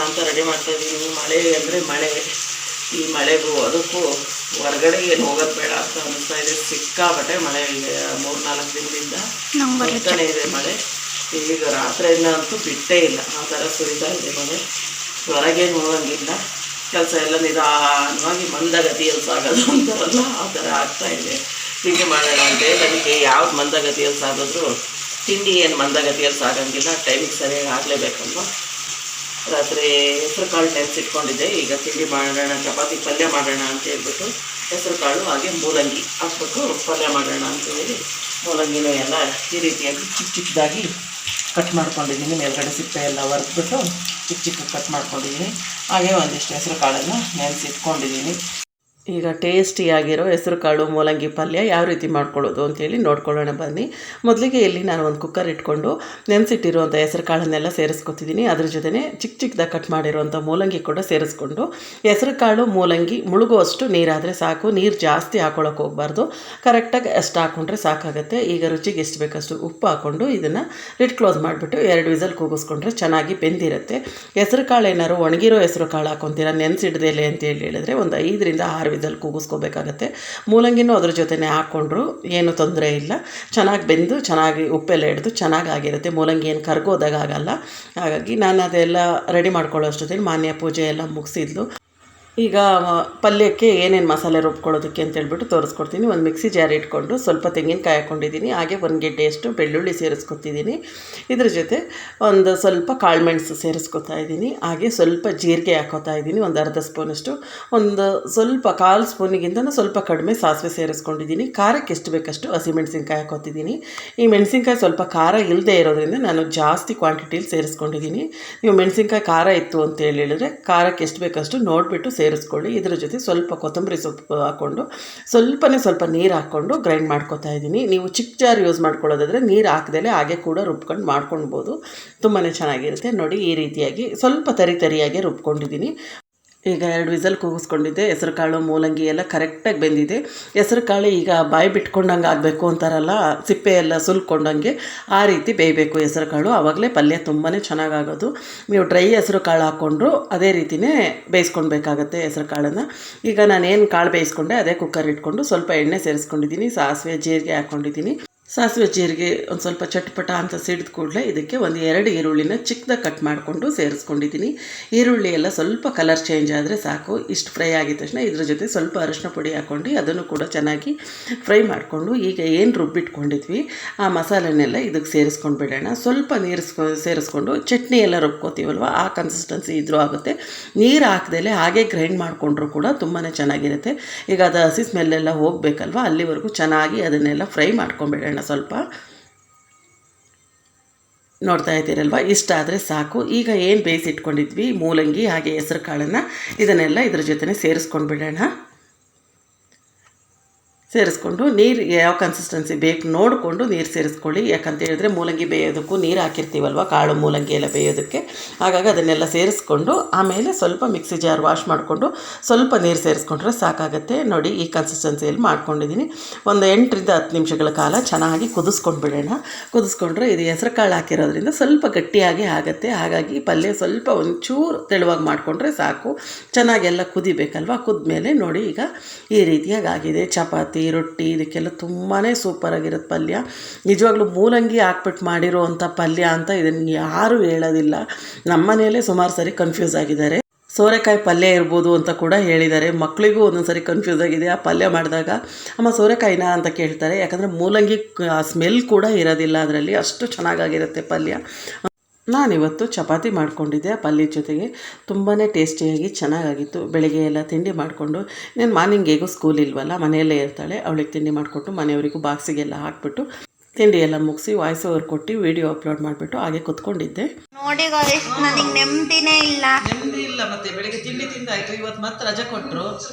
ಅಂತ ರೆಡಿ ಮಾಡ್ತಾಯಿದ್ದೀನಿ. ಮಳೆ ಅಂದರೆ ಮಳೆ, ಈ ಮಳೆಗೂ ಅದಕ್ಕೂ ಹೊರಗಡೆ ಏನು ಹೋಗೋದು ಬೇಡ ಅಂತ ಅನ್ನಿಸ್ತಾ ಇದೆ. ಸಿಕ್ಕಾಬಟ್ಟೆ ಮಳೆ ಇದೆ, 3-4 ದಿನದಿಂದ ಬರ್ತಾನೆ ಇದೆ ಮಳೆ. ಈಗ ರಾತ್ರಿಯಿಂದ ಅಂತೂ ಬಿಟ್ಟೇ ಇಲ್ಲ, ಆ ಥರ ಸುರಿತಾ ಇದೆ ಮಳೆ. ಹೊರಗೇನು ಹೋಗೋಂಗಿಲ್ಲ, ಕೆಲಸ ಎಲ್ಲ ನಿಧಾನವಾಗಿ ಮಂದಗತಿಯಲ್ಲಿ ಸಾಗೋದು ಅಂತಾರಲ್ಲ ಆ ಥರ ಆಗ್ತಾಯಿದೆ. ತಿಂಡಿ ಮಾಡೋಣ ಅಂದರೆ ನನಗೆ ಯಾವ್ದು ಮಂದಗತಿಯಲ್ಲಿ ಸಾಗಿದ್ರು ತಿಂಡಿ ಏನು ಮಂದಗತಿಯಲ್ಲಿ ಸಾಗೋಂಗಿಲ್ಲ, ಟೈಮಿಗೆ ಸರಿಯಾಗಿ ಆಗಲೇಬೇಕಲ್ವ. ರಾತ್ರಿ ಹೆಸರು ಕಾಳು ನೆನೆಸಿಟ್ಕೊಂಡಿದ್ದೆ. ಈಗ ತಿಂಡಿ ಮಾಡೋಣ, ಚಪಾತಿ ಪಲ್ಯ ಮಾಡೋಣ ಅಂತ ಹೇಳ್ಬಿಟ್ಟು ಹೆಸರು ಕಾಳು ಹಾಗೆ ಮೂಲಂಗಿ ಹಾಕ್ಬಿಟ್ಟು ಪಲ್ಯ ಮಾಡೋಣ ಅಂತೇಳಿ ಮೂಲಂಗಿನೂ ಎಲ್ಲ ಈ ರೀತಿಯಾಗಿ ಚಿಕ್ಕದಾಗಿ ಕಟ್ ಮಾಡ್ಕೊಂಡಿದ್ದೀನಿ. ಮೇಲ್ಗಡೆ ಸಿಪ್ಪೆ ಎಲ್ಲ ಒರೆದ್ಬಿಟ್ಟು ಚಿಕ್ಕ ಕಟ್ ಮಾಡ್ಕೊಂಡಿದ್ದೀನಿ. ಹಾಗೆ ಒಂದಿಷ್ಟು ಹೆಸರು ಕಾಳನ್ನು ನೆನೆಸಿಟ್ಕೊಂಡಿದ್ದೀನಿ. ಈಗ ಟೇಸ್ಟಿಯಾಗಿರೋ ಹೆಸರು ಕಾಳು ಮೂಲಂಗಿ ಪಲ್ಯ ಯಾವ ರೀತಿ ಮಾಡ್ಕೊಳ್ಳೋದು ಅಂತೇಳಿ ನೋಡ್ಕೊಳ್ಳೋಣ ಬನ್ನಿ. ಮೊದಲಿಗೆ ಇಲ್ಲಿ ನಾನು ಒಂದು ಕುಕ್ಕರ್ ಇಟ್ಕೊಂಡು ನೆನೆಸಿಟ್ಟಿರುವಂಥ ಹೆಸರು ಕಾಳನ್ನೆಲ್ಲ ಸೇರಿಸ್ಕೊತಿದ್ದೀನಿ. ಅದ್ರ ಜೊತೆನೇ ಚಿಕ್ಕದಾಗಿ ಕಟ್ ಮಾಡಿರುವಂಥ ಮೂಲಂಗಿ ಕೂಡ ಸೇರಿಸ್ಕೊಂಡು, ಹೆಸರು ಕಾಳು ಮೂಲಂಗಿ ಮುಳುಗುವಷ್ಟು ನೀರಾದರೆ ಸಾಕು, ನೀರು ಜಾಸ್ತಿ ಹಾಕೊಳ್ಳೋಕೆ ಹೋಗಬಾರ್ದು, ಕರೆಕ್ಟಾಗಿ ಅಷ್ಟು ಹಾಕ್ಕೊಂಡ್ರೆ ಸಾಕಾಗುತ್ತೆ. ಈಗ ರುಚಿಗೆ ಎಷ್ಟು ಬೇಕಷ್ಟು ಉಪ್ಪು ಹಾಕ್ಕೊಂಡು ಇದನ್ನು ಲಿಡ್ ಕ್ಲೋಸ್ ಮಾಡಿಬಿಟ್ಟು 2 ವಿಸಲ್ ಕೂಗಿಸ್ಕೊಂಡ್ರೆ ಚೆನ್ನಾಗಿ ಬೆಂದಿರುತ್ತೆ. ಹೆಸರು ಕಾಳು ಏನಾದ್ರು ಒಣಗಿರೋ ಹೆಸರು ಕಾಳು ಹಾಕ್ಕೊತೀರಾ ನೆನೆಸಿಡ್ದೇಲೆ ಅಂತೇಳಿ ಹೇಳಿದ್ರೆ ಒಂದು 5-6 ವಿಸಲ್ ಕೂಗಿಸ್ಕೋಬೇಕಾಗತ್ತೆ. ಮೂಲಂಗಿನೂ ಅದ್ರ ಜೊತೆನೇ ಹಾಕ್ಕೊಂಡ್ರು ಏನು ತೊಂದರೆ ಇಲ್ಲ, ಚೆನ್ನಾಗಿ ಬೆಂದು ಚೆನ್ನಾಗಿ ಉಪ್ಪೆಲ್ಲ ಹಿಡಿದು ಚೆನ್ನಾಗಿರುತ್ತೆ. ಮೂಲಂಗಿ ಏನು ಕರ್ಗೋದಾಗ ಆಗಲ್ಲ. ಹಾಗಾಗಿ ನಾನು ಅದೆಲ್ಲ ರೆಡಿ ಮಾಡ್ಕೊಳ್ಳೋ ಅಷ್ಟೊತ್ತಿಗೆ ಮಾನ್ಯ ಪೂಜೆ ಎಲ್ಲ ಮುಗಿಸಿದ್ಲು. ಈಗ ಪಲ್ಯಕ್ಕೆ ಏನೇನು ಮಸಾಲೆ ರುಬ್ಕೊಳ್ಳೋದಕ್ಕೆ ಅಂತೇಳ್ಬಿಟ್ಟು ತೋರಿಸ್ಕೊಡ್ತೀನಿ. ಒಂದು ಮಿಕ್ಸಿ ಜಾರ್ ಇಟ್ಕೊಂಡು ಸ್ವಲ್ಪ ತೆಂಗಿನಕಾಯಿ ಹಾಕ್ಕೊಂಡಿದ್ದೀನಿ. ಹಾಗೆ 1 ಗೆಡ್ಡೆಯಷ್ಟು ಬೆಳ್ಳುಳ್ಳಿ ಸೇರಿಸ್ಕೊತಿದ್ದೀನಿ. ಇದ್ರ ಜೊತೆ ಒಂದು ಸ್ವಲ್ಪ ಕಾಳುಮೆಣಸು ಸೇರಿಸ್ಕೊತಾ ಇದ್ದೀನಿ. ಹಾಗೆ ಸ್ವಲ್ಪ ಜೀರಿಗೆ ಹಾಕೋತಾ ಇದ್ದೀನಿ, ಒಂದು ಅರ್ಧ ಸ್ಪೂನಷ್ಟು. ಒಂದು ಸ್ವಲ್ಪ 1/4 ಸ್ಪೂನಿಗಿಂತ ಸ್ವಲ್ಪ ಕಡಿಮೆ ಸಾಸಿವೆ ಸೇರಿಸ್ಕೊಂಡಿದ್ದೀನಿ. ಖಾರಕ್ಕೆ ಎಷ್ಟು ಬೇಕಷ್ಟು ಹಸಿಮೆಣಸಿನ್ಕಾಯಿ ಹಾಕೋತಿದ್ದೀನಿ. ಈ ಮೆಣಸಿನ್ಕಾಯಿ ಸ್ವಲ್ಪ ಖಾರ ಇಲ್ಲದೆ ಇರೋದ್ರಿಂದ ನಾನು ಜಾಸ್ತಿ ಕ್ವಾಂಟಿಟಿಲಿ ಸೇರಿಸ್ಕೊಂಡಿದ್ದೀನಿ. ನೀವು ಮೆಣಸಿನ್ಕಾಯಿ ಖಾರ ಇತ್ತು ಅಂತ ಹೇಳಿದ್ರೆ ಖಾರಕ್ಕೆ ಎಷ್ಟು ಬೇಕಷ್ಟು ನೋಡಿಬಿಟ್ಟು ಸೇರಿಸ್ಕೊಳ್ಳಿ. ಇದ್ರ ಜೊತೆ ಸ್ವಲ್ಪ ಕೊತ್ತಂಬರಿ ಸೊಪ್ಪು ಹಾಕ್ಕೊಂಡು ಸ್ವಲ್ಪ ನೀರು ಹಾಕ್ಕೊಂಡು ಗ್ರೈಂಡ್ ಮಾಡ್ಕೊತಾ ಇದ್ದೀನಿ. ನೀವು ಚಿಕ್ಕ ಜಾರ್ ಯೂಸ್ ಮಾಡ್ಕೊಳ್ಳೋದಾದರೆ ನೀರು ಹಾಕ್ದಲೇ ಹಾಗೆ ಕೂಡ ರುಬ್ಕೊಂಡು ಮಾಡ್ಕೊಳ್ಬೋದು, ತುಂಬಾ ಚೆನ್ನಾಗಿರುತ್ತೆ. ನೋಡಿ ಈ ರೀತಿಯಾಗಿ ಸ್ವಲ್ಪ ತರಿಯಾಗಿ ರುಬ್ಕೊಂಡಿದ್ದೀನಿ. ಈಗ 2 ವಿಸಲ್ ಕೂಗಿಸ್ಕೊಂಡಿದ್ದೆ. ಹೆಸರು ಕಾಳು ಮೂಲಂಗಿ ಎಲ್ಲ ಕರೆಕ್ಟಾಗಿ ಬೆಂದಿದೆ. ಹೆಸರು ಕಾಳು ಈಗ ಬಾಯಿ ಬಿಟ್ಕೊಂಡಂಗೆ ಆಗಬೇಕು ಅಂತಾರಲ್ಲ, ಸಿಪ್ಪೆ ಎಲ್ಲ ಸುಲ್ಕೊಂಡಂಗೆ ಆ ರೀತಿ ಬೇಯಬೇಕು ಹೆಸರು ಕಾಳು, ಆವಾಗಲೇ ಪಲ್ಯ ತುಂಬಾ ಚೆನ್ನಾಗಾಗೋದು. ನೀವು ಡ್ರೈ ಹೆಸರು ಕಾಳು ಹಾಕ್ಕೊಂಡ್ರು ಅದೇ ರೀತಿಯೇ ಬೇಯಿಸ್ಕೊಳ್ಬೇಕಾಗತ್ತೆ ಹೆಸರು ಕಾಳನ್ನು. ಈಗ ನಾನೇನು ಕಾಳು ಬೇಯಿಸ್ಕೊಂಡೆ ಅದೇ ಕುಕ್ಕರ್ ಇಟ್ಕೊಂಡು ಸ್ವಲ್ಪ ಎಣ್ಣೆ ಸೇರಿಸ್ಕೊಂಡಿದ್ದೀನಿ. ಸಾಸಿವೆ ಜೀರಿಗೆ ಹಾಕ್ಕೊಂಡಿದ್ದೀನಿ. ಸಾಸಿವೆ ಜೀರಿಗೆ ಒಂದು ಸ್ವಲ್ಪ ಚಟ್ಪಟ ಅಂತ ಸಿಡಿದ ಕೂಡಲೇ ಇದಕ್ಕೆ ಒಂದು 2 ಈರುಳ್ಳಿನ ಚಿಕ್ಕದಾಗಿ ಕಟ್ ಮಾಡಿಕೊಂಡು ಸೇರಿಸ್ಕೊಂಡಿದ್ದೀನಿ. ಈರುಳ್ಳಿ ಎಲ್ಲ ಸ್ವಲ್ಪ ಕಲರ್ ಚೇಂಜ್ ಆದರೆ ಸಾಕು. ಇಷ್ಟು ಫ್ರೈ ಆಗಿದ ತಕ್ಷಣ ಇದ್ರ ಜೊತೆ ಸ್ವಲ್ಪ ಅರಿಶಿನ ಪುಡಿ ಹಾಕ್ಕೊಂಡು ಅದನ್ನು ಕೂಡ ಚೆನ್ನಾಗಿ ಫ್ರೈ ಮಾಡಿಕೊಂಡು ಈಗ ಏನು ರುಬ್ಬಿಟ್ಕೊಂಡಿದ್ವಿ ಆ ಮಸಾಲೆನೆಲ್ಲ ಇದಕ್ಕೆ ಸೇರಿಸ್ಕೊಂಡು ಬಿಡೋಣ. ಸ್ವಲ್ಪ ನೀರು ಸೇರಿಸ್ಕೊಂಡು ಚಟ್ನಿ ಎಲ್ಲ ರುಬ್ಕೋತೀವಲ್ವ ಆ ಕನ್ಸಿಸ್ಟೆನ್ಸಿ ಇದ್ರೂ ಆಗುತ್ತೆ. ನೀರು ಹಾಕ್ದಲೇ ಹಾಗೆ ಗ್ರೈಂಡ್ ಮಾಡಿಕೊಂಡ್ರೂ ಕೂಡ ತುಂಬಾ ಚೆನ್ನಾಗಿರುತ್ತೆ. ಈಗ ಅದು ಹಸಿ ಸ್ಮೆಲ್ಲೆಲ್ಲ ಹೋಗಬೇಕಲ್ವ, ಅಲ್ಲಿವರೆಗೂ ಚೆನ್ನಾಗಿ ಅದನ್ನೆಲ್ಲ ಫ್ರೈ ಮಾಡ್ಕೊಂಬಿಡೋಣ. ಸ್ವಲ್ಪ ನೋಡ್ತಾ ಇದ್ದೀರಲ್ವ, ಇಷ್ಟ ಆದರೆ ಸಾಕು. ಈಗ ಏನು ಬೇಯಿಸಿಟ್ಕೊಂಡಿದ್ವಿ ಮೂಲಂಗಿ ಹಾಗೆ ಹೆಸರು ಕಾಳನ್ನು ಇದನ್ನೆಲ್ಲ ಇದ್ರ ಜೊತೆ ಸೇರಿಸ್ಕೊಂಡು ಬಿಡೋಣ. ಸೇರಿಸ್ಕೊಂಡು ನೀರು ಯಾವ ಕನ್ಸಿಸ್ಟೆನ್ಸಿ ಬೇಕು ನೋಡಿಕೊಂಡು ನೀರು ಸೇರಿಸ್ಕೊಳ್ಳಿ. ಯಾಕಂತ ಹೇಳಿದ್ರೆ ಮೂಲಂಗಿ ಬೇಯೋದಕ್ಕೂ ನೀರು ಹಾಕಿರ್ತೀವಲ್ವ, ಕಾಳು ಮೂಲಂಗಿ ಎಲ್ಲ ಬೇಯೋದಕ್ಕೆ. ಹಾಗಾಗಿ ಅದನ್ನೆಲ್ಲ ಸೇರಿಸ್ಕೊಂಡು ಆಮೇಲೆ ಸ್ವಲ್ಪ ಮಿಕ್ಸಿ ಜಾರ್ ವಾಶ್ ಮಾಡಿಕೊಂಡು ಸ್ವಲ್ಪ ನೀರು ಸೇರಿಸ್ಕೊಂಡ್ರೆ ಸಾಕಾಗುತ್ತೆ. ನೋಡಿ ಈ ಕನ್ಸಿಸ್ಟೆನ್ಸಿಯಲ್ಲಿ ಮಾಡ್ಕೊಂಡಿದ್ದೀನಿ. ಒಂದು 8-10 ನಿಮಿಷಗಳ ಕಾಲ ಚೆನ್ನಾಗಿ ಕುದಿಸ್ಕೊಂಡು ಬಿಡೋಣ. ಕುದಿಸ್ಕೊಂಡ್ರೆ ಇದು ಹೆಸರು ಕಾಳು ಹಾಕಿರೋದ್ರಿಂದ ಸ್ವಲ್ಪ ಗಟ್ಟಿಯಾಗಿ ಆಗುತ್ತೆ. ಹಾಗಾಗಿ ಪಲ್ಯ ಸ್ವಲ್ಪ ಒಂಚೂರು ತೆಳುವಾಗಿ ಮಾಡಿಕೊಂಡ್ರೆ ಸಾಕು. ಚೆನ್ನಾಗೆಲ್ಲ ಕುದಿಬೇಕಲ್ವ. ಕುದ್ಮೇಲೆ ನೋಡಿ ಈಗ ಈ ರೀತಿಯಾಗಿ ಆಗಿದೆ. ಚಪಾತಿ ರೊಟ್ಟಿ ಇದಕ್ಕೆಲ್ಲ ತುಂಬಾ ಸೂಪರಾಗಿರುತ್ತೆ ಪಲ್ಯ. ನಿಜವಾಗ್ಲೂ ಮೂಲಂಗಿ ಹಾಕ್ಬಿಟ್ಟು ಮಾಡಿರೋವಂಥ ಪಲ್ಯ ಅಂತ ಇದನ್ನು ಯಾರೂ ಹೇಳೋದಿಲ್ಲ. ನಮ್ಮ ಮನೆಯಲ್ಲೇ ಸುಮಾರು ಸರಿ ಕನ್ಫ್ಯೂಸ್ ಆಗಿದ್ದಾರೆ. ಸೋರೆಕಾಯಿ ಪಲ್ಯ ಇರ್ಬೋದು ಅಂತ ಕೂಡ ಹೇಳಿದ್ದಾರೆ. ಮಕ್ಕಳಿಗೂ ಒಂದೊಂದು ಸರಿ ಕನ್ಫ್ಯೂಸ್ ಆಗಿದೆ. ಆ ಪಲ್ಯ ಮಾಡಿದಾಗ ಅಮ್ಮ ಸೋರೆಕಾಯಿನ ಅಂತ ಕೇಳ್ತಾರೆ. ಯಾಕಂದರೆ ಮೂಲಂಗಿ ಸ್ಮೆಲ್ ಕೂಡ ಇರೋದಿಲ್ಲ ಅದರಲ್ಲಿ, ಅಷ್ಟು ಚೆನ್ನಾಗಿರುತ್ತೆ ಪಲ್ಯ. ನಾನಿವತ್ತು ಚಪಾತಿ ಮಾಡ್ಕೊಂಡಿದ್ದೆ ಪಲ್ಯ ಜೊತೆಗೆ, ತುಂಬಾ ಟೇಸ್ಟಿಯಾಗಿ ಚೆನ್ನಾಗಾಗಿತ್ತು. ಬೆಳಗ್ಗೆ ಎಲ್ಲ ತಿಂಡಿ ಮಾಡಿಕೊಂಡು, ನಾನು ಮಾರ್ನಿಂಗ್ ಹೇಗೂ ಸ್ಕೂಲ್ ಇಲ್ವಲ್ಲ, ಮನೆಯಲ್ಲೇ ಇರ್ತಾಳೆ, ಅವಳಿಗೆ ತಿಂಡಿ ಮಾಡಿಕೊಟ್ಟು ಮನೆಯವರಿಗೂ ಬಾಕ್ಸಿಗೆಲ್ಲ ಹಾಕ್ಬಿಟ್ಟು ತಿಂಡಿ ಎಲ್ಲ ಮುಗಿಸಿ ವಾಯ್ಸ್ ಓವರ್ ಕೊಟ್ಟು ವಿಡಿಯೋ ಅಪ್ಲೋಡ್ ಮಾಡಿಬಿಟ್ಟು ಹಾಗೆ ಕುತ್ಕೊಂಡಿದ್ದೆ. ನೋಡಿ ನನಗೆ ನೆಮ್ಮದಿನೇ ಇಲ್ಲ. ನೆಮ್ಮದಿ ಇಲ್ಲ. ಮತ್ತೆ ಬೆಳಗ್ಗೆ ತಿಂಡಿ ತಿಂದಾಯ್ತು, ಇವತ್ತು ಮತ್ತೆ ರಜೆ ಕೊಟ್ಟರು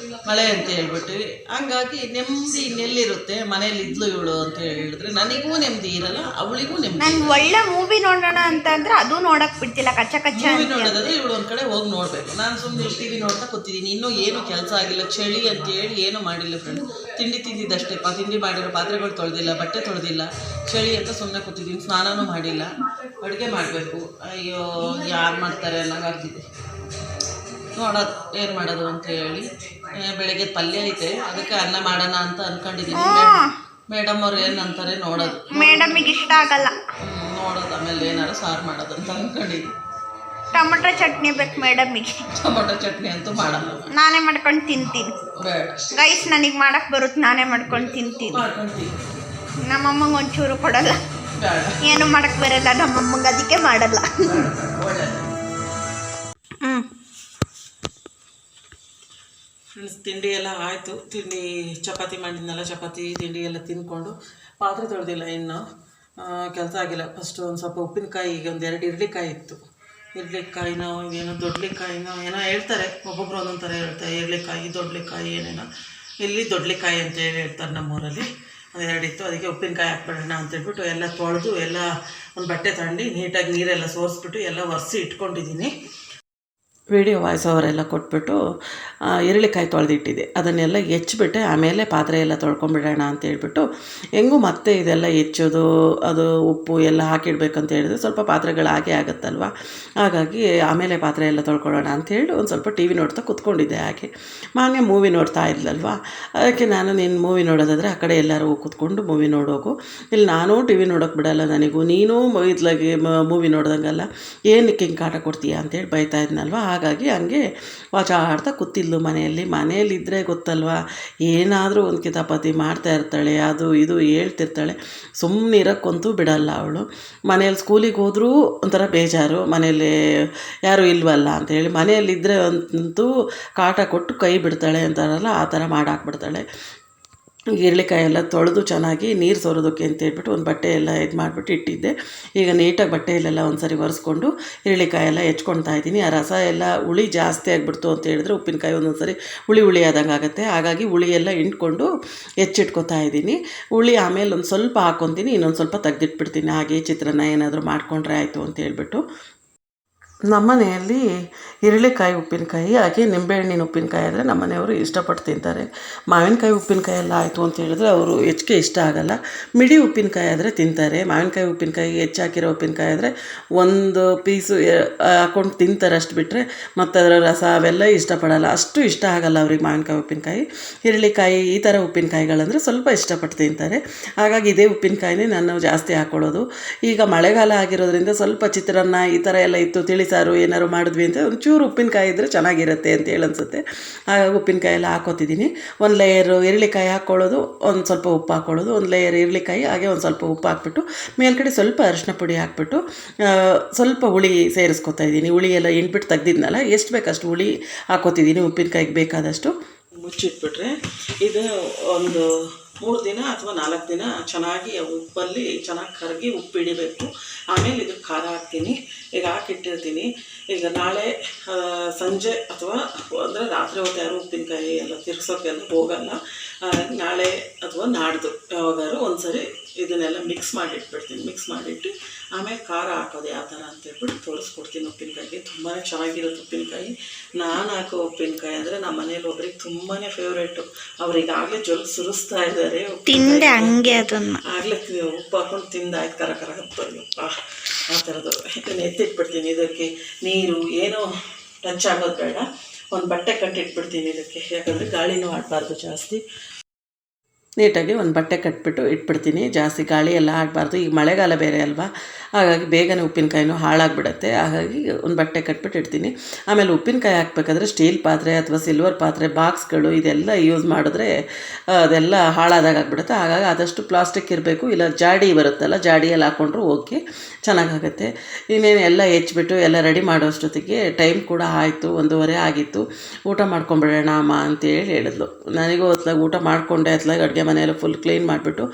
ಮಳೆ ಅಂತ ಹೇಳ್ಬಿಟ್ಟು. ಹಂಗಾಗಿ ನೆಮ್ಮದಿ ಇನ್ನೆಲ್ಲಿರುತ್ತೆ, ಮನೇಲಿ ಇದ್ಲು ಇವಳು ಅಂತ ಹೇಳಿದ್ರೆ ನನಗೂ ನೆಮ್ಮದಿ ಇರಲ್ಲ, ಅವಳಿಗೂ ನೆಮ್ಮದಿ. ನಾನು ಒಳ್ಳೆ ಮೂವಿ ನೋಡೋಣ ಅಂತ ಅಂದ್ರೆ ಅದು ನೋಡಕ್ ಬಿಡ್ತಿಲ್ಲ. ಕಚ್ಚ ಮೂವಿ ನೋಡೋದಾದ್ರೆ ಇವಳು ಒಂದ್ ಕಡೆ ಹೋಗಿ ನೋಡ್ಬೇಕು. ನಾನು ಸುಮ್ಮನೆ ಟಿವಿ ನೋಡ್ತಾ ಕೂತಿದ್ದೀನಿ. ಇನ್ನೂ ಏನು ಕೆಲಸ ಆಗಿಲ್ಲ, ಚಳಿ ಅಂತ ಹೇಳಿ ಏನು ಮಾಡಿಲ್ಲ ಫ್ರೆಂಡ್. ತಿಂಡಿ ತಿಂದಿದ್ದಷ್ಟೇ, ತಿಂಡಿ ಮಾಡಿರೋ ಪಾತ್ರೆಗಳು ತೊಳೆದಿಲ್ಲ, ಬಟ್ಟೆ ತೊಳೆದಿಲ್ಲ, ಚಳಿ ಅಂತ ಸುಮ್ಮನೆ ಕೂತಿದ್ದೀನಿ. ಸ್ನಾನನೂ ಮಾಡಿಲ್ಲ, ಅಡುಗೆ ಮಾಡಬೇಕು. ಅಯ್ಯೋ ಯಾರು ಮಾಡ್ತಾರೆ ಅನ್ನೋಂಗಾಗ್ತಿದೆ. ನೋಡೋದು ಏನು ಮಾಡೋದು ಅಂತ ಹೇಳಿ. ಬೆಳಿಗ್ಗೆ ಪಲ್ಯ ಐತೆ, ಅದಕ್ಕೆ ಅನ್ನ ಮಾಡೋಣ ಅಂತ ಅಂದ್ಕೊಂಡಿದ್ದೀನಿ. ಮೇಡಮ್ ಅವ್ರು ಏನು ಅಂತಾರೆ ನೋಡೋದು. ಮೇಡಮಿಗೆ ಇಷ್ಟ ಆಗಲ್ಲ. ನೋಡೋದು ಆಮೇಲೆ ಏನಾರು ಸಾರು ಮಾಡೋದು ಅಂತ ಅಂದ್ಕೊಂಡಿದ್ದೀನಿ. ಟೊಮೊಟೊ ಚಟ್ನಿ ಬೇಕು ಮೇಡಮಿಗೆ. ಟೊಮೊಟೊ ಚಟ್ನಿ ಅಂತೂ ಮಾಡಲ್ಲ, ನಾನೇ ಮಾಡ್ಕೊಂಡು ತಿಂತೀನಿ. ಬೇಡ ರೈಸ್ ನನಗೆ ಮಾಡಕ್ಕೆ ಬರುತ್ತೆ, ನಾನೇ ಮಾಡ್ಕೊಂಡು ತಿಂತೀನಿ. ನಮ್ಮಮ್ಮಂಗೆ ಒಂಚೂರು ಕೊಡಲ್ಲ, ಬೇಡ ಏನು ಮಾಡಕ್ಕೆ ಬರಲ್ಲ ನಮ್ಮಮ್ಮಂಗೆ, ಅದಕ್ಕೆ ಮಾಡಲ್ಲ. ಒಳ್ಳೆಯದು. ಫ್ರೆಂಡ್ಸ್, ತಿಂಡಿ ಎಲ್ಲ ಆಯಿತು. ತಿಂಡಿ ಚಪಾತಿ ಮಾಡಿದ್ನಲ್ಲ, ಚಪಾತಿ ತಿಂಡಿ ಎಲ್ಲ ತಿಂದ್ಕೊಂಡು ಪಾತ್ರೆ ತೊಳೆದಿಲ್ಲ, ಇನ್ನು ಕೆಲಸ ಆಗಿಲ್ಲ. ಫಸ್ಟು ಒಂದು ಸ್ವಲ್ಪ ಉಪ್ಪಿನಕಾಯಿ, ಈಗ ಒಂದು 2 ಇಡ್ಲಿಕಾಯಿ ಇತ್ತು. ಇಡ್ಲಿಕಾಯಿನೋ ಏನೋ ದೊಡ್ಡಲಿಕಾಯಿನೋ ಏನೋ ಹೇಳ್ತಾರೆ, ಒಬ್ಬೊಬ್ರು ಒಂದೊಂದು ಥರ ಹೇಳ್ತಾರೆ. ಇಡ್ಲಿಕಾಯಿ, ದೊಡ್ಡಲಿಕಾಯಿ, ಏನೇನೋ. ಇಲ್ಲಿ ದೊಡ್ಡಲಿಕಾಯಿ ಅಂತೇಳಿ ಹೇಳ್ತಾರೆ ನಮ್ಮೂರಲ್ಲಿ. ಅದು 2 ಇತ್ತು, ಅದಕ್ಕೆ ಉಪ್ಪಿನಕಾಯಿ ಹಾಕ್ಬಿಡೋಣ ಅಂತೇಳ್ಬಿಟ್ಟು ಎಲ್ಲ ತೊಳೆದು ಎಲ್ಲ ಒಂದು ಬಟ್ಟೆ ತಗೊಂಡು ನೀಟಾಗಿ ನೀರೆಲ್ಲ ಸೋರಿಸ್ಬಿಟ್ಟು ಎಲ್ಲ ಒರೆಸಿ ಇಟ್ಕೊಂಡಿದ್ದೀನಿ. ವಿಡಿಯೋ ವಾಯ್ಸ್ ಓವರೆಲ್ಲ ಕೊಟ್ಬಿಟ್ಟು ಈರುಳ್ಳಿಕಾಯಿ ತೊಳೆದಿಟ್ಟಿದ್ದೆ, ಅದನ್ನೆಲ್ಲ ಹೆಚ್ಚಿಬಿಟ್ಟೆ. ಆಮೇಲೆ ಪಾತ್ರೆ ಎಲ್ಲ ತೊಳ್ಕೊಂಬಿಡೋಣ ಅಂತೇಳ್ಬಿಟ್ಟು, ಹೆಂಗೂ ಮತ್ತೆ ಇದೆಲ್ಲ ಹೆಚ್ಚೋದು, ಅದು ಉಪ್ಪು ಎಲ್ಲ ಹಾಕಿಡ್ಬೇಕಂತ ಹೇಳಿದ್ರೆ ಸ್ವಲ್ಪ ಪಾತ್ರೆಗಳು ಹಾಗೆ ಆಗುತ್ತಲ್ವ. ಹಾಗಾಗಿ ಆಮೇಲೆ ಪಾತ್ರೆ ಎಲ್ಲ ತೊಳ್ಕೊಳ್ಳೋಣ ಅಂಥೇಳಿ ಒಂದು ಸ್ವಲ್ಪ ಟಿ ವಿ ನೋಡ್ತಾ ಕೂತ್ಕೊಂಡಿದ್ದೆ. ಹಾಗೆ ಮಾನ್ಯ ಮೂವಿ ನೋಡ್ತಾ ಇದ್ಲಲ್ವ, ಅದಕ್ಕೆ ನಾನು ನೀನು ಮೂವಿ ನೋಡೋದಾದರೆ ಆ ಕಡೆ ಎಲ್ಲರೂ ಕೂತ್ಕೊಂಡು ಮೂವಿ ನೋಡೋಗು, ಇಲ್ಲಿ ನಾನು ಟಿ ವಿ ನೋಡೋಕೆ ಬಿಡಲ್ಲ ನನಗೂ, ನೀನು ಇದ್ಲಾಗೆ ಮೂವಿ ನೋಡ್ದಂಗಲ್ಲ, ಏನಕ್ಕೆ ಹಿಂಗೆ ಕಾಟ ಕೊಡ್ತೀಯ ಅಂತೇಳಿ ಬೈತಾ ಇದ್ನಲ್ವ. ಹಾಗಾಗಿ ಹಂಗೆ ವಾಚಾಡ್ತಾ ಕೂತಿದ್ಲು ಮನೆಯಲ್ಲಿದ್ದರೆ ಗೊತ್ತಲ್ವ, ಏನಾದರೂ ಒಂದು ಕಿತಾಪತಿ ಮಾಡ್ತಾ ಇರ್ತಾಳೆ, ಅದು ಇದು ಹೇಳ್ತಿರ್ತಾಳೆ. ಸುಮ್ಮನೆ ಇರೋಕ್ಕಂತೂ ಬಿಡಲ್ಲ ಅವಳು. ಮನೇಲಿ ಸ್ಕೂಲಿಗೆ ಹೋದರೂ ಒಂಥರ ಬೇಜಾರು, ಮನೇಲಿ ಯಾರೂ ಇಲ್ವಲ್ಲ ಅಂತೇಳಿ. ಮನೆಯಲ್ಲಿದ್ದರೆ ಅಂತೂ ಕಾಟ ಕೊಟ್ಟು ಕೈ ಬಿಡ್ತಾಳೆ ಅಂತಾರಲ್ಲ, ಆ ಥರ ಮಾಡಾಕ್ಬಿಡ್ತಾಳೆ. ಈರುಳ್ಳಿಕಾಯಿ ಎಲ್ಲ ತೊಳೆದು ಚೆನ್ನಾಗಿ ನೀರು ಸೋರೋದಕ್ಕೆ ಅಂತ ಹೇಳ್ಬಿಟ್ಟು ಒಂದು ಬಟ್ಟೆ ಎಲ್ಲ ಇದು ಮಾಡಿಬಿಟ್ಟು ಇಟ್ಟಿದ್ದೆ. ಈಗ ನೀಟಾಗಿ ಬಟ್ಟೆಯಲ್ಲೆಲ್ಲ ಒಂದು ಸರಿ ಒರೆಸ್ಕೊಂಡು ಈರುಳ್ಳಿಕಾಯಿ ಎಲ್ಲ ಹೆಚ್ಕೊಳ್ತಾ ಇದ್ದೀನಿ. ಆ ರಸ ಎಲ್ಲ ಹುಳಿ ಜಾಸ್ತಿ ಆಗಿಬಿಡ್ತು ಅಂತ ಹೇಳಿದ್ರೆ ಉಪ್ಪಿನಕಾಯಿ ಒಂದೊಂದು ಸರಿ ಹುಳಿ ಆದಂಗೆ ಆಗುತ್ತೆ. ಹಾಗಾಗಿ ಹುಳಿ ಎಲ್ಲ ಹಿಂಡ್ಕೊಂಡು ಹೆಚ್ಚಿಟ್ಕೊತಾ ಇದ್ದೀನಿ. ಹುಳಿ ಆಮೇಲೆ ಒಂದು ಸ್ವಲ್ಪ ಹಾಕ್ಕೊತೀನಿ, ಇನ್ನೊಂದು ಸ್ವಲ್ಪ ತೆಗ್ದಿಟ್ಬಿಡ್ತೀನಿ. ಹಾಗೆ ಚಿತ್ರಾನ್ನ ಏನಾದರೂ ಮಾಡಿಕೊಂಡ್ರೆ ಆಯಿತು ಅಂತ ಹೇಳ್ಬಿಟ್ಟು. ನಮ್ಮ ಮನೆಯಲ್ಲಿ ಈರುಳ್ಳಿಕಾಯಿ ಉಪ್ಪಿನಕಾಯಿ, ಹಾಗೆ ನಿಂಬೆಹಣ್ಣಿನ ಉಪ್ಪಿನಕಾಯಿ ಆದರೆ ನಮ್ಮ ಮನೆಯವರು ಇಷ್ಟಪಟ್ಟು ತಿಂತಾರೆ. ಮಾವಿನಕಾಯಿ ಉಪ್ಪಿನಕಾಯಿ ಎಲ್ಲ ಆಯಿತು ಅಂತ ಹೇಳಿದ್ರೆ ಅವರು ಹೆಚ್ಚಿಗೆ ಇಷ್ಟ ಆಗೋಲ್ಲ. ಮಿಡಿ ಉಪ್ಪಿನಕಾಯಿ ಆದರೆ ತಿಂತಾರೆ. ಮಾವಿನಕಾಯಿ ಉಪ್ಪಿನಕಾಯಿ ಹೆಚ್ಚಾಕಿರೋ ಉಪ್ಪಿನಕಾಯಿ ಆದರೆ ಒಂದು ಪೀಸು ಹಾಕ್ಕೊಂಡು ತಿಂತಾರೆ, ಅಷ್ಟು ಬಿಟ್ಟರೆ ಮತ್ತು ಅದರ ರಸ ಅವೆಲ್ಲ ಇಷ್ಟಪಡಲ್ಲ, ಅಷ್ಟು ಇಷ್ಟ ಆಗೋಲ್ಲ ಅವ್ರಿಗೆ ಮಾವಿನಕಾಯಿ ಉಪ್ಪಿನಕಾಯಿ. ಈರುಳ್ಳಿಕಾಯಿ ಈ ಥರ ಉಪ್ಪಿನಕಾಯಿಗಳಂದರೆ ಸ್ವಲ್ಪ ಇಷ್ಟಪಟ್ಟು ತಿಂತಾರೆ. ಹಾಗಾಗಿ ಇದೇ ಉಪ್ಪಿನಕಾಯಿನೇ ನಾನು ಜಾಸ್ತಿ ಹಾಕ್ಕೊಳ್ಳೋದು. ಈಗ ಮಳೆಗಾಲ ಆಗಿರೋದ್ರಿಂದ ಸ್ವಲ್ಪ ಚಿತ್ರಾನ್ನ ಈ ಥರ ಎಲ್ಲ ಇತ್ತು, ತಿಳಿಸಾರು ಏನಾದ್ರು ಮಾಡಿದ್ವಿ ಅಂತ ಒಂಚೂರು ಉಪ್ಪಿನಕಾಯಿ ಇದ್ದರೆ ಚೆನ್ನಾಗಿರುತ್ತೆ ಅಂತ ಹೇಳಿ ಅನಿಸುತ್ತೆ. ಹಾಗಾಗಿ ಉಪ್ಪಿನಕಾಯಿ ಎಲ್ಲ ಹಾಕ್ಕೋತಿದ್ದೀನಿ. ಒಂದು ಲೇಯರು ಈರುಳ್ಳಿಕಾಯಿ ಹಾಕ್ಕೊಳ್ಳೋದು, ಒಂದು ಸ್ವಲ್ಪ ಉಪ್ಪು ಹಾಕ್ಕೊಳ್ಳೋದು, ಒಂದು ಲೇಯರ್ ಈರುಳ್ಳಿಕಾಯಿ, ಹಾಗೆ ಒಂದು ಸ್ವಲ್ಪ ಉಪ್ಪು ಹಾಕ್ಬಿಟ್ಟು ಮೇಲ್ಗಡೆ ಸ್ವಲ್ಪ ಅರಿಶಿನ ಪುಡಿ ಹಾಕ್ಬಿಟ್ಟು ಸ್ವಲ್ಪ ಹುಳಿ ಸೇರಿಸ್ಕೊತಾ ಇದ್ದೀನಿ. ಹುಳಿ ಎಲ್ಲ ಹಿಂಡ್ಬಿಟ್ಟು ತೆಗ್ದಿದ್ನಲ್ಲ, ಎಷ್ಟು ಬೇಕಷ್ಟು ಹುಳಿ ಹಾಕ್ಕೋತಿದ್ದೀನಿ ಉಪ್ಪಿನಕಾಯಿಗೆ ಬೇಕಾದಷ್ಟು. ಮುಚ್ಚಿಟ್ಬಿಟ್ರೆ ಇದು ಒಂದು 3 ದಿನ ಅಥವಾ 4 ದಿನ ಚೆನ್ನಾಗಿ ಉಪ್ಪಲ್ಲಿ ಚೆನ್ನಾಗಿ ಕರಗಿ ಉಪ್ಪು ಹಿಡಿಬೇಕು. ಆಮೇಲೆ ಇದಕ್ಕೆ ಖಾರ ಹಾಕ್ತೀನಿ. ಈಗ ಹಾಕಿಟ್ಟಿರ್ತೀನಿ. ಈಗ ನಾಳೆ ಸಂಜೆ ಅಥವಾ ಅಂದರೆ ರಾತ್ರಿ ಹೊತ್ತು ಯಾರು ಉಪ್ಪಿನಕಾಯಿ ಎಲ್ಲ ತಿರ್ಗ್ಸೋಕ್ಕೆಲ್ಲ ಹೋಗಲ್ಲ. ನಾಳೆ ಅಥವಾ ನಾಡ್ದು ಯಾವಾಗಾದ್ರು ಒಂದು ಸರಿ ಇದನ್ನೆಲ್ಲ ಮಿಕ್ಸ್ ಮಾಡಿಟ್ಬಿಡ್ತೀನಿ. ಮಿಕ್ಸ್ ಮಾಡಿಟ್ಟು ಆಮೇಲೆ ಖಾರ ಹಾಕೋದು ಯಾವ ಥರ ಅಂತೇಳ್ಬಿಟ್ಟು ತೋರಿಸ್ಕೊಡ್ತೀನಿ. ಉಪ್ಪಿನಕಾಯಿಗೆ ತುಂಬಾ ಚೆನ್ನಾಗಿರುತ್ತೆ ಉಪ್ಪಿನಕಾಯಿ. ನಾನು ಹಾಕೋ ಉಪ್ಪಿನಕಾಯಿ ಅಂದರೆ ನಮ್ಮ ಮನೇಲಿ ಒಬ್ರಿಗೆ ತುಂಬಾ ಫೇವ್ರೇಟು. ಅವ್ರಿಗೆ ಆಗಲೇ ಜೊಲ್ ಸುರಿಸ್ತಾ ಇದ್ದಾರೆ. ತಿಂದೆ ಹಂಗೆ ಅದನ್ನು ಆಗಲೇ ಉಪ್ಪು ಹಾಕೊಂಡು ತಿಂದಾಯ್ತು, ಕರ ಹತ್ತೋಯ್ಯಪ್ಪ ಆ ಥರದ್ದು. ಇದನ್ನು ಎತ್ತಿಟ್ಬಿಡ್ತೀನಿ. ಇದಕ್ಕೆ ನೀರು ಏನೋ ಟಚ್ ಆಗೋದು ಬೇಡ. ಒಂದು ಬಟ್ಟೆ ಕಟ್ಟಿಟ್ಬಿಡ್ತೀನಿ ಇದಕ್ಕೆ, ಯಾಕಂದರೆ ಗಾಳಿನೂ ಆಡಬಾರ್ದು ಜಾಸ್ತಿ. ನೀಟಾಗಿ ಒಂದು ಬಟ್ಟೆ ಕಟ್ಬಿಟ್ಟು ಇಟ್ಬಿಡ್ತೀನಿ. ಜಾಸ್ತಿ ಗಾಳಿ ಎಲ್ಲ ಆಡಬಾರ್ದು. ಈಗ ಮಳೆಗಾಲ ಬೇರೆ ಅಲ್ವಾ, ಹಾಗಾಗಿ ಬೇಗನೆ ಉಪ್ಪಿನಕಾಯಿನೂ ಹಾಳಾಗಿಬಿಡತ್ತೆ. ಹಾಗಾಗಿ ಒಂದು ಬಟ್ಟೆ ಕಟ್ಬಿಟ್ಟು ಇಡ್ತೀನಿ. ಆಮೇಲೆ ಉಪ್ಪಿನಕಾಯಿ ಹಾಕ್ಬೇಕಾದ್ರೆ ಸ್ಟೀಲ್ ಪಾತ್ರೆ ಅಥವಾ ಸಿಲ್ವರ್ ಪಾತ್ರೆ, ಬಾಕ್ಸ್ಗಳು ಇದೆಲ್ಲ ಯೂಸ್ ಮಾಡಿದ್ರೆ ಅದೆಲ್ಲ ಹಾಳಾದಾಗ ಆಗಿಬಿಡುತ್ತೆ. ಹಾಗಾಗಿ ಆದಷ್ಟು ಪ್ಲಾಸ್ಟಿಕ್ ಇರಬೇಕು, ಇಲ್ಲ ಜಾಡಿ ಬರುತ್ತಲ್ಲ, ಜಾಡಿಯಲ್ಲಿ ಹಾಕ್ಕೊಂಡ್ರು ಓಕೆ, ಚೆನ್ನಾಗಾಗುತ್ತೆ. ಇನ್ನೇನು ಎಲ್ಲ ಹೆಚ್ಚಿಬಿಟ್ಟು ಎಲ್ಲ ರೆಡಿ ಮಾಡೋಷ್ಟೊತ್ತಿಗೆ ಟೈಮ್ ಕೂಡ ಆಯಿತು, 1:30 ಆಗಿತ್ತು. ಊಟ ಮಾಡ್ಕೊಂಬಿಡೋಣ ಅಮ್ಮ ಅಂತೇಳಿ ಹೇಳಿದ್ಲು. ನನಗೂ ಹೊತ್ಲಾಗ ಊಟ ಮಾಡಿಕೊಂಡೆ, ಹೊತ್ಲಾಗ ಅಡುಗೆ ಮನೆಯೆಲ್ಲ ಫುಲ್ ಕ್ಲೀನ್ ಮಾಡಿಬಿಟ್ಟು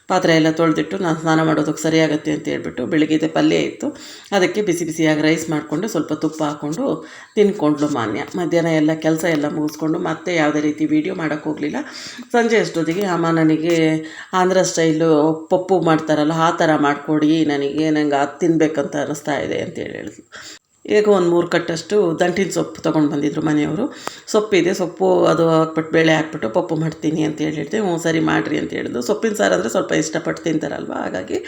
ಪಾತ್ರೆ ಎಲ್ಲ ತೊಳೆದಿಟ್ಟು ನಾನು ಸ್ನಾನ ಮಾಡೋದಕ್ಕೆ ಸರಿಯಾಗುತ್ತೆ ಅಂತ ಹೇಳ್ಬಿಟ್ಟು ಬೆಳಗ್ಗೆ ಪಲ್ಯ ಇತ್ತು, ಅದಕ್ಕೆ ಬಿಸಿ ಬಿಸಿಯಾಗಿ ರೈಸ್ ಮಾಡಿಕೊಂಡು ಸ್ವಲ್ಪ ತುಪ್ಪ ಹಾಕ್ಕೊಂಡು ತಿನ್ಕೊಂಡ್ಲು ಮಾನ್ಯ. ಮಧ್ಯಾಹ್ನ ಎಲ್ಲ ಕೆಲಸ ಎಲ್ಲ ಮುಗಿಸ್ಕೊಂಡು ಮತ್ತೆ ಯಾವುದೇ ರೀತಿ ವೀಡಿಯೋ ಮಾಡೋಕ್ಕೆ ಹೋಗಲಿಲ್ಲ. ಸಂಜೆ ಅಷ್ಟೊತ್ತಿಗೆ ಅಮ್ಮ ನನಗೆ ಆಂಧ್ರ ಸ್ಟೈಲು ಪಪ್ಪು ಮಾಡ್ತಾರಲ್ಲ ಆ ಥರ ಮಾಡಿಕೊಡಿ, ನನಗೆ ಅದು ತಿನ್ನಬೇಕಂತ ಅನ್ನಿಸ್ತಾ ಇದೆ ಅಂತೇಳಿ ಹೇಳಿದ್ಲು. ಈಗ ಒಂದು 3 ಕಟ್ಟಷ್ಟು ದಂಟಿನ ಸೊಪ್ಪು ತೊಗೊಂಡು ಬಂದಿದ್ರು ಮನೆಯವರು. ಸೊಪ್ಪಿದೆ, ಸೊಪ್ಪು ಅದು ಹಾಕ್ಬಿಟ್ಟು ಬೇಳೆ ಹಾಕ್ಬಿಟ್ಟು ಪಪ್ಪು ಮಾಡ್ತೀನಿ ಅಂತ ಹೇಳಿದೆ. ಹ್ಞೂ ಸರಿ ಮಾಡಿರಿ ಅಂತ ಹೇಳಿದ್ರು. ಸೊಪ್ಪಿನ ಸಾರು ಅಂದರೆ ಸ್ವಲ್ಪ ಇಷ್ಟಪಟ್ಟು ತಿಂತಾರಲ್ವ, ಹಾಗಾಗಿ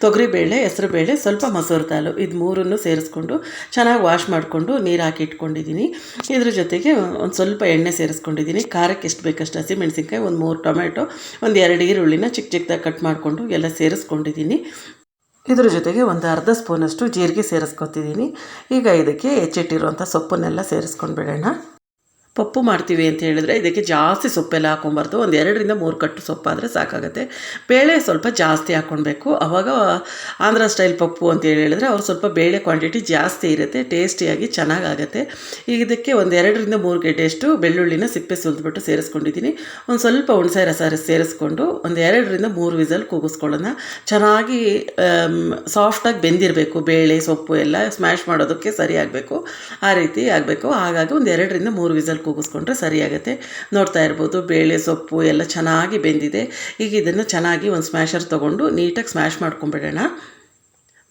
ತೊಗರಿಬೇಳೆ, ಹೆಸರುಬೇಳೆ, ಸ್ವಲ್ಪ ಮಸೂರು ದಾಲು ಇದು 3 ಸೇರಿಸ್ಕೊಂಡು ಚೆನ್ನಾಗಿ ವಾಶ್ ಮಾಡಿಕೊಂಡು ನೀರು ಹಾಕಿ ಇಟ್ಕೊಂಡಿದ್ದೀನಿ. ಇದ್ರ ಜೊತೆಗೆ ಒಂದು ಸ್ವಲ್ಪ ಎಣ್ಣೆ ಸೇರಿಸ್ಕೊಂಡಿದ್ದೀನಿ. ಖಾರಕ್ಕೆ ಎಷ್ಟು ಬೇಕಷ್ಟು ಹಸಿಮೆಣಸಿನ್ಕಾಯಿ, ಒಂದು 3 ಟೊಮೆಟೊ, ಒಂದು 2 ಈರುಳ್ಳಿನ ಚಿಕ್ಕ ಚಿಕ್ಕದಾಗಿ ಕಟ್ ಮಾಡಿಕೊಂಡು ಎಲ್ಲ ಸೇರಿಸ್ಕೊಂಡಿದ್ದೀನಿ. ಇದ್ರ ಜೊತೆಗೆ ಒಂದು ಅರ್ಧ ಸ್ಪೂನಷ್ಟು ಜೀರಿಗೆ ಸೇರಿಸ್ಕೊತಿದ್ದೀನಿ. ಈಗ ಇದಕ್ಕೆ ಹೆಚ್ಚಿಟ್ಟಿರುವಂಥ ಸೊಪ್ಪನ್ನೆಲ್ಲ ಸೇರಿಸ್ಕೊಂಡು ಬಿಡೋಣ. ಪಪ್ಪು ಮಾಡ್ತೀವಿ ಅಂತ ಹೇಳಿದ್ರೆ ಇದಕ್ಕೆ ಜಾಸ್ತಿ ಸೊಪ್ಪೆಲ್ಲ ಹಾಕ್ಕೊಬಾರ್ದು. ಒಂದು 2ರಿಂದ 3 ಕಟ್ಟು ಸೊಪ್ಪಾದರೆ ಸಾಕಾಗುತ್ತೆ. ಬೇಳೆ ಸ್ವಲ್ಪ ಜಾಸ್ತಿ ಹಾಕ್ಕೊಳ್ಬೇಕು. ಆವಾಗ ಆಂಧ್ರ ಸ್ಟೈಲ್ ಪಪ್ಪು ಅಂತ ಹೇಳಿದ್ರೆ ಅವ್ರು ಸ್ವಲ್ಪ ಬೇಳೆ ಕ್ವಾಂಟಿಟಿ ಜಾಸ್ತಿ ಇರುತ್ತೆ, ಟೇಸ್ಟಿಯಾಗಿ ಚೆನ್ನಾಗಾಗುತ್ತೆ. ಈಗ ಇದಕ್ಕೆ ಒಂದು 2ರಿಂದ 3 ಗೆಡ್ಡೆಯಷ್ಟು ಬೆಳ್ಳುಳ್ಳಿನ ಸಿಪ್ಪೆ ಸುಲಿದ್ಬಿಟ್ಟು ಸೇರಿಸ್ಕೊಂಡಿದ್ದೀನಿ. ಒಂದು ಸ್ವಲ್ಪ ಹುಣಸೆ ರಸ ಸೇರಿಸ್ಕೊಂಡು ಒಂದು 2ರಿಂದ 3 ವಿಸಲ್ ಕೂಗಿಸ್ಕೊಳ್ಳೋಣ. ಚೆನ್ನಾಗಿ ಸಾಫ್ಟಾಗಿ ಬೆಂದಿರಬೇಕು. ಬೇಳೆ ಸೊಪ್ಪು ಎಲ್ಲ ಸ್ಮ್ಯಾಶ್ ಮಾಡೋದಕ್ಕೆ ಸರಿ ಆಗಬೇಕು, ಆ ರೀತಿ ಆಗಬೇಕು. ಹಾಗಾಗಿ ಒಂದು 2ರಿಂದ 3 ವಿಸಲ್ ಕೂಗಿಸ್ಕೊಂಡ್ರೆ ಸರಿಯಾಗುತ್ತೆ. ನೋಡ್ತಾ ಇರ್ಬೋದು ಬೇಳೆ ಸೊಪ್ಪು ಎಲ್ಲ ಚೆನ್ನಾಗಿ ಬೆಂದಿದೆ. ಈಗ ಇದನ್ನು ಚೆನ್ನಾಗಿ ಒಂದು ಸ್ಮ್ಯಾಶರ್ ತೊಗೊಂಡು ನೀಟಾಗಿ ಸ್ಮ್ಯಾಶ್ ಮಾಡ್ಕೊಂಬಿಡೋಣ.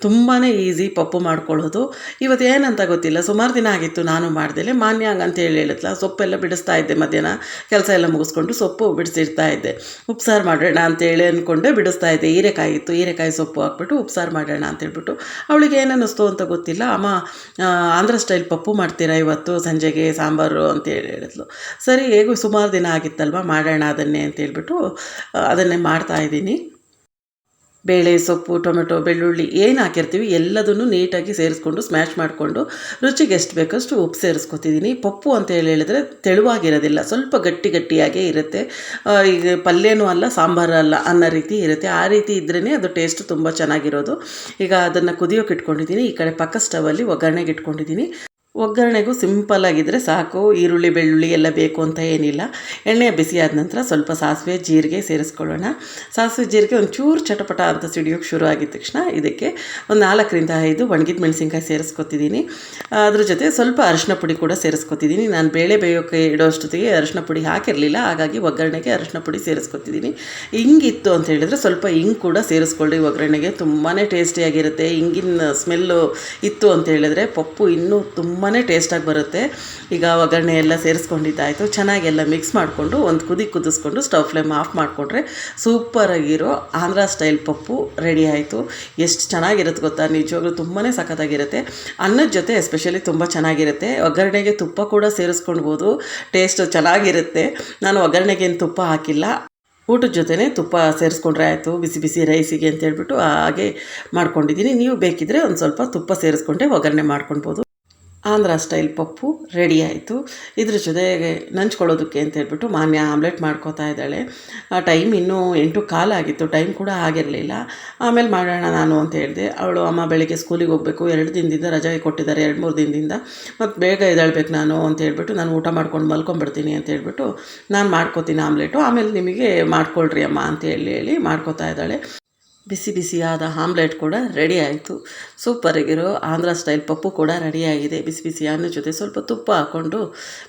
ತುಂಬಾ ಈಸಿ ಪಪ್ಪು ಮಾಡ್ಕೊಳ್ಳೋದು. ಇವತ್ತು ಏನಂತ ಗೊತ್ತಿಲ್ಲ, ಸುಮಾರು ದಿನ ಆಗಿತ್ತು ನಾನು ಮಾಡ್ದೇಲೆ. ಮಾನ್ಯ ಹಂಗಂತ ಹೇಳಿದ್ಲ, ಸೊಪ್ಪೆಲ್ಲ ಬಿಡಿಸ್ತಾ ಇದ್ದೆ. ಮಧ್ಯಾಹ್ನ ಕೆಲಸ ಎಲ್ಲ ಮುಗಿಸ್ಕೊಂಡು ಸೊಪ್ಪು ಬಿಡಿಸಿರ್ತಾ ಇದ್ದೆ. ಉಪ್ಸಾರು ಮಾಡೋಣ ಅಂತೇಳಿ ಅಂದ್ಕೊಂಡೆ ಬಿಡಿಸ್ತಾ ಇದ್ದೆ. ಹೀರೆಕಾಯಿ ಇತ್ತು, ಹೀರೆಕಾಯಿ ಸೊಪ್ಪು ಹಾಕ್ಬಿಟ್ಟು ಉಪ್ಸಾರು ಮಾಡೋಣ ಅಂತೇಳ್ಬಿಟ್ಟು. ಅವಳಿಗೆ ಏನನ್ನಿಸ್ತು ಅಂತ ಗೊತ್ತಿಲ್ಲ, ಅಮ್ಮ ಆಂಧ್ರ ಸ್ಟೈಲ್ ಪಪ್ಪು ಮಾಡ್ತೀರಾ ಇವತ್ತು ಸಂಜೆಗೆ ಸಾಂಬಾರು ಅಂತೇಳಿ ಹೇಳಿದ್ಲು. ಸರಿ, ಹೇಗೂ ಸುಮಾರು ದಿನ ಆಗಿತ್ತಲ್ವ, ಮಾಡೋಣ ಅದನ್ನೇ ಅಂತೇಳ್ಬಿಟ್ಟು ಅದನ್ನೇ ಮಾಡ್ತಾಯಿದ್ದೀನಿ. ಬೇಳೆ ಸೊಪ್ಪು ಟೊಮೆಟೊ ಬೆಳ್ಳುಳ್ಳಿ ಏನು ಹಾಕಿರ್ತೀವಿ ಎಲ್ಲದನ್ನು ನೀಟಾಗಿ ಸೇರಿಸ್ಕೊಂಡು ಸ್ಮ್ಯಾಶ್ ಮಾಡಿಕೊಂಡು ರುಚಿಗೆ ಎಷ್ಟು ಬೇಕಷ್ಟು ಉಪ್ಪು ಸೇರಿಸ್ಕೊತಿದ್ದೀನಿ. ಪಪ್ಪು ಅಂತ ಹೇಳಿದ್ರೆ ತೆಳುವಾಗಿರೋದಿಲ್ಲ, ಸ್ವಲ್ಪ ಗಟ್ಟಿಯಾಗೇ ಇರುತ್ತೆ. ಈಗ ಪಲ್ಯನೂ ಅಲ್ಲ ಸಾಂಬಾರು ಅಲ್ಲ ಅನ್ನೋ ರೀತಿ ಇರುತ್ತೆ. ಆ ರೀತಿ ಇದ್ರೇ ಅದು ಟೇಸ್ಟ್ ತುಂಬ ಚೆನ್ನಾಗಿರೋದು. ಈಗ ಅದನ್ನು ಕುದಿಯೋಕೆ ಇಟ್ಕೊಂಡಿದ್ದೀನಿ. ಈ ಕಡೆ ಪಕ್ಕ ಸ್ಟವಲ್ಲಿ ಒಗ್ಗರಣೆಗೆ ಇಟ್ಕೊಂಡಿದ್ದೀನಿ. ಒಗ್ಗರಣೆಗೂ ಸಿಂಪಲ್ಲಾಗಿದ್ದರೆ ಸಾಕು. ಈರುಳ್ಳಿ ಬೆಳ್ಳುಳ್ಳಿ ಎಲ್ಲ ಬೇಕು ಅಂತ ಏನಿಲ್ಲ. ಎಣ್ಣೆ ಬಿಸಿ ಆದ ನಂತರ ಸ್ವಲ್ಪ ಸಾಸಿವೆ ಜೀರಿಗೆ ಸೇರಿಸ್ಕೊಳ್ಳೋಣ. ಸಾಸಿವೆ ಜೀರಿಗೆ ಒಂಚೂರು ಚಟಪಟ ಅಂತ ಸಿಡಿಯೋಕ್ಕೆ ಶುರು ಆಗಿದ ತಕ್ಷಣ ಇದಕ್ಕೆ ಒಂದು 4ರಿಂದ 5 ಒಣಗಿದ ಮೆಣಸಿನ್ಕಾಯಿ ಸೇರಿಸ್ಕೊತಿದ್ದೀನಿ. ಅದ್ರ ಜೊತೆ ಸ್ವಲ್ಪ ಅರಿಶಿನ ಪುಡಿ ಕೂಡ ಸೇರಿಸ್ಕೊತಿದ್ದೀನಿ. ನಾನು ಬೇಳೆ ಬೇಯೋಕ್ಕೆ ಇಡೋಷ್ಟೊತ್ತಿಗೆ ಅರಿಶಿನ ಪುಡಿ ಹಾಕಿರಲಿಲ್ಲ, ಹಾಗಾಗಿ ಒಗ್ಗರಣೆಗೆ ಅರಿಶಿನ ಪುಡಿ ಸೇರಿಸ್ಕೊತಿದ್ದೀನಿ. ಹಿಂಗಿತ್ತು ಅಂತ ಹೇಳಿದ್ರೆ ಸ್ವಲ್ಪ ಹಿಂಗೆ ಕೂಡ ಸೇರಿಸ್ಕೊಳ್ಳಿ. ಒಗ್ಗರಣೆಗೆ ತುಂಬಾ ಟೇಸ್ಟಿಯಾಗಿರುತ್ತೆ. ಹಿಂಗಿನ ಸ್ಮೆಲ್ಲು ಇತ್ತು ಅಂತ ಹೇಳಿದ್ರೆ ಪಪ್ಪು ಇನ್ನೂ ತುಂಬಾ ಟೇಸ್ಟಾಗಿ ಬರುತ್ತೆ. ಈಗ ಒಗ್ಗರಣೆ ಎಲ್ಲ ಸೇರಿಸ್ಕೊಂಡಿದ್ದಾಯಿತು. ಚೆನ್ನಾಗೆಲ್ಲ ಮಿಕ್ಸ್ ಮಾಡಿಕೊಂಡು ಒಂದು ಕುದಿಸ್ಕೊಂಡು ಸ್ಟವ್ ಫ್ಲೇಮ್ ಆಫ್ ಮಾಡಿಕೊಂಡ್ರೆ ಸೂಪರಾಗಿರೋ ಆಂಧ್ರ ಸ್ಟೈಲ್ ಪಪ್ಪು ರೆಡಿ ಆಯಿತು. ಎಷ್ಟು ಚೆನ್ನಾಗಿರುತ್ತೆ ಗೊತ್ತಾ, ನಿಜವಾಗ್ಲೂ ತುಂಬಾ ಸಖತ್ತಾಗಿರುತ್ತೆ. ಅನ್ನದ ಜೊತೆ ಎಸ್ಪೆಷಲಿ ತುಂಬ ಚೆನ್ನಾಗಿರುತ್ತೆ. ಒಗ್ಗರಣೆಗೆ ತುಪ್ಪ ಕೂಡ ಸೇರಿಸ್ಕೊಳ್ಬೋದು, ಟೇಸ್ಟ್ ಚೆನ್ನಾಗಿರುತ್ತೆ. ನಾನು ಒಗ್ಗರಣೆಗೇನು ತುಪ್ಪ ಹಾಕಿಲ್ಲ, ಊಟದ ಜೊತೆನೇ ತುಪ್ಪ ಸೇರಿಸ್ಕೊಂಡ್ರೆ ಆಯಿತು ಬಿಸಿ ಬಿಸಿ ರೈಸಿಗೆ ಅಂತ ಹೇಳ್ಬಿಟ್ಟು ಹಾಗೆ ಮಾಡ್ಕೊಂಡಿದ್ದೀನಿ. ನೀವು ಬೇಕಿದ್ದರೆ ಒಂದು ಸ್ವಲ್ಪ ತುಪ್ಪ ಸೇರಿಸ್ಕೊಂಡೆ ಒಗ್ಗರಣೆ ಮಾಡ್ಕೊಳ್ಬೋದು. ಆಂಧ್ರ ಸ್ಟೈಲ್ ಪಪ್ಪು ರೆಡಿ ಆಯಿತು. ಇದ್ರ ಜೊತೆಗೆ ನಂಚ್ಕೊಳ್ಳೋದಕ್ಕೆ ಅಂತ ಹೇಳ್ಬಿಟ್ಟು ಮಾನ್ಯ ಆಮ್ಲೆಟ್ ಮಾಡ್ಕೋತಾ ಇದ್ದಾಳೆ. ಆ ಟೈಮ್ ಇನ್ನೂ 8:15 ಆಗಿತ್ತು, ಟೈಮ್ ಕೂಡ ಆಗಿರಲಿಲ್ಲ. ಆಮೇಲೆ ಮಾಡೋಣ ನಾನು ಅಂತ ಹೇಳಿದೆ. ಅವಳು ಅಮ್ಮ ಬೆಳಿಗ್ಗೆ ಸ್ಕೂಲಿಗೆ ಹೋಗಬೇಕು, 2 ದಿನದಿಂದ ರಜೆ ಕೊಟ್ಟಿದ್ದಾರೆ, 2-3 ದಿನದಿಂದ, ಮತ್ತು ಬೇಗ ಎದ್ದೇಳಬೇಕು ನಾನು ಅಂತ ಹೇಳ್ಬಿಟ್ಟು ನಾನು ಊಟ ಮಾಡ್ಕೊಂಡು ಮಲ್ಕೊಂಡ್ಬಿಡ್ತೀನಿ ಅಂತ ಹೇಳ್ಬಿಟ್ಟು ನಾನು ಮಾಡ್ಕೋತೀನಿ ಆಮ್ಲೆಟು, ಆಮೇಲೆ ನಿಮಗೆ ಮಾಡ್ಕೊಳ್ರಿ ಅಮ್ಮ ಅಂತ ಹೇಳಿ ಮಾಡ್ಕೋತಾ ಇದ್ದಾಳೆ. ಬಿಸಿ ಬಿಸಿಯಾದ ಆಮ್ಲೆಟ್ ಕೂಡ ರೆಡಿ ಆಯಿತು. ಸೂಪರಾಗಿರೋ ಆಂಧ್ರ ಸ್ಟೈಲ್ ಪಪ್ಪು ಕೂಡ ರೆಡಿಯಾಗಿದೆ. ಬಿಸಿ ಬಿಸಿ ಅನ್ನ ಜೊತೆ ಸ್ವಲ್ಪ ತುಪ್ಪ ಹಾಕ್ಕೊಂಡು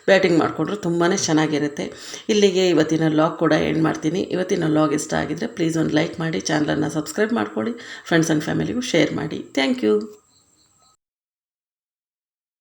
ಬ್ಯಾಟಿಂಗ್ ಮಾಡಿಕೊಂಡ್ರೆ ತುಂಬಾ ಚೆನ್ನಾಗಿರುತ್ತೆ. ಇಲ್ಲಿಗೆ ಇವತ್ತಿನ ವ್ಲಾಗ್ ಕೂಡ ಎಂಡ್ ಮಾಡ್ತೀನಿ. ಇವತ್ತಿನ ವ್ಲಾಗ್ ಇಷ್ಟ ಆಗಿದ್ದರೆ ಪ್ಲೀಸ್ ಒಂದು ಲೈಕ್ ಮಾಡಿ, ಚಾನಲನ್ನು ಸಬ್ಸ್ಕ್ರೈಬ್ ಮಾಡ್ಕೊಳ್ಳಿ, ಫ್ರೆಂಡ್ಸ್ ಆ್ಯಂಡ್ ಫ್ಯಾಮಿಲಿಗೂ ಶೇರ್ ಮಾಡಿ. Thank you.